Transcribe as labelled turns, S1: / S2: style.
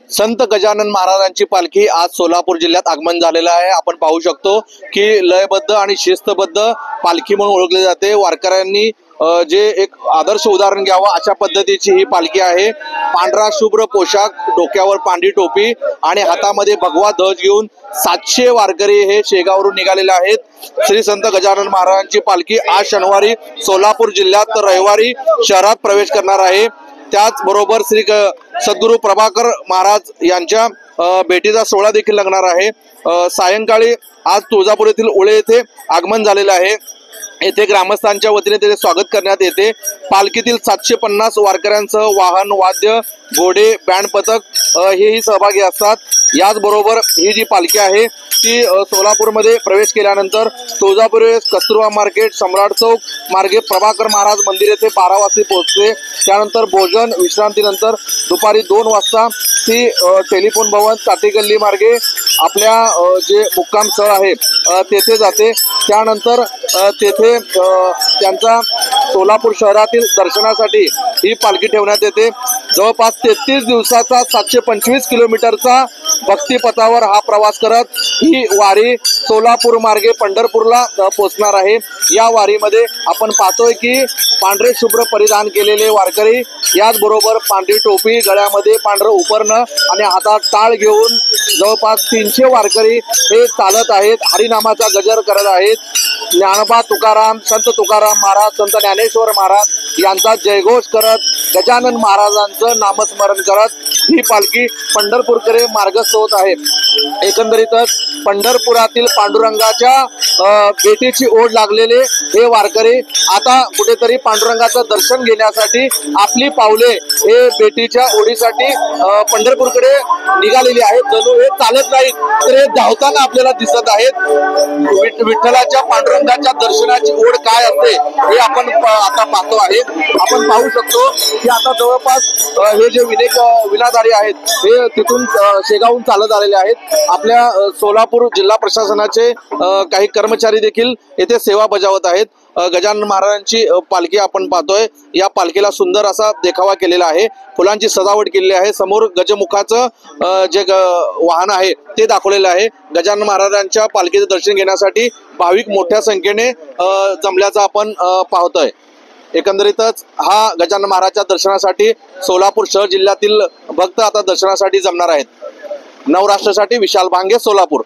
S1: संत गजानन महाराजांची पालखी आज सोलापूर जिल्ह्यात आगमन झालेलं आहे। आपण पाहू शकतो की लयबद्ध आणि शिस्तबद्ध पालखी म्हणून ओळखली जाते। वारकऱ्यांनी जे एक आदर्श उदाहरण घ्यावं अशा पद्धतीची ही पालखी आहे। पांढरा शुभ्र पोशाख, डोक्यावर पांढरी टोपी आणि हातामध्ये भगवा ध्वज घेऊन 700 वारकरी हे शेगाववरून निघालेले आहेत। श्री संत गजानन महाराजांची पालखी आज शनिवारी सोलापूर जिल्ह्यात तर रविवारी शहरात प्रवेश करणार आहे। त्याचबरोबर श्री सद्गुरू प्रभाकर महाराज यांच्या भेटीचा सोहळा देखील लागणार आहे। सायंकाळी आज तुळजापूर येथील उळे येथे आगमन झालेले आहे। येथे ग्रामस्थांच्या वतीने त्याचे स्वागत करण्यात येते। पालखीतील 750 वारकऱ्यांसह वाहन, वाद्य, घोडे, बँड पथक हेही सहभागी असतात। याचबरोबर ही जी पालखी आहे ती सोलापूरमध्ये प्रवेश केल्यानंतर तुळजापूर कस्तुरबा मार्केट, सम्राट चौक मार्गे प्रभाकर महाराज मंदिर येथे 12 वाजता पोहोचते। त्यानंतर भोजन विश्रांतीनंतर दुपारी 2 वाजता ती टेलिफोन भवन, ताटी गल्ली मार्गे आपल्या जे मुक्काम स्थळ आहे तेथे जाते। त्यानंतर तेथे त्यांचा सोलापूर शहरातील दर्शनासाठी ही पालखी ठेवण्यात येते। जवळपास 33 दिवसाचा 725 किलोमीटरचा भक्तिपथावर हा प्रवास करत ही वारी सोलापूर मार्गे पंढरपूरला पोहोचणार आहे। या वारीमध्ये आपण पाहतोय की पांढरे शुभ्र परिधान केलेले वारकरी, याचबरोबर पांढरी टोपी, गळ्यामध्ये पांढरं उपरणं आणि हातात टाळ घेऊन जवळपास 300 वारकरी हे चालत आहेत, हरिनामाचा गजर करत आहेत। ज्ञानोबा तुकाराम, संत तुकाराम महाराज, संत ज्ञानेश्वर महाराज यांचा जयघोष करत, गजानन महाराजांचं नामस्मरण करत ही पालखी पंढरपूरकडे मार्गस्थ होत आहे। एकंदरीतच पंढरपुरातील पांडुरंगाच्या भेटीची ओढ लागलेले हे वारकरी आता कुठेतरी पांडुरंगाचं दर्शन घेण्यासाठी आपली पावले हे भेटीच्या ओढीसाठी पंढरपूरकडे निघालेली आहेत। जणू हे चालत नाहीत तर हे धावताना आपल्याला दिसत आहेत। विठ्ठलाच्या पांडुरंगाच्या दर्शनाची ओढ काय असते हे आपण आता पाहतो आहे। आपण पाहू शकतो की आता जवळपास हे जे विनाधारी आहेत हे तिथून शेगावहून चालत आलेले आहेत। आपल्या सोलापूर जिल्हा प्रशासनाचे काही कर्मचारी देखील येथे सेवा बजावत आहेत। गजानन महाराजांची पालखी आपण पाहतोय। या पालखीला सुंदर असा देखावा केलेला आहे, फुलांची सजावट केलेली आहे। समोर गजमुखाचं जे वाहन आहे ते दाखवलेलं आहे। गजानन महाराजांच्या पालखीचं दर्शन घेण्यासाठी भाविक मोठ्या संख्येने जमल्याचं आपण पाहतोय। एकंदरीतच हा गजानन महाराजच्या दर्शनासाठी सोलापूर शहर जिल्ह्यातील भक्त आता दर्शनासाठी जमणार आहेत। नवराष्ट्रासाठी विशाल भांगे, सोलापूर।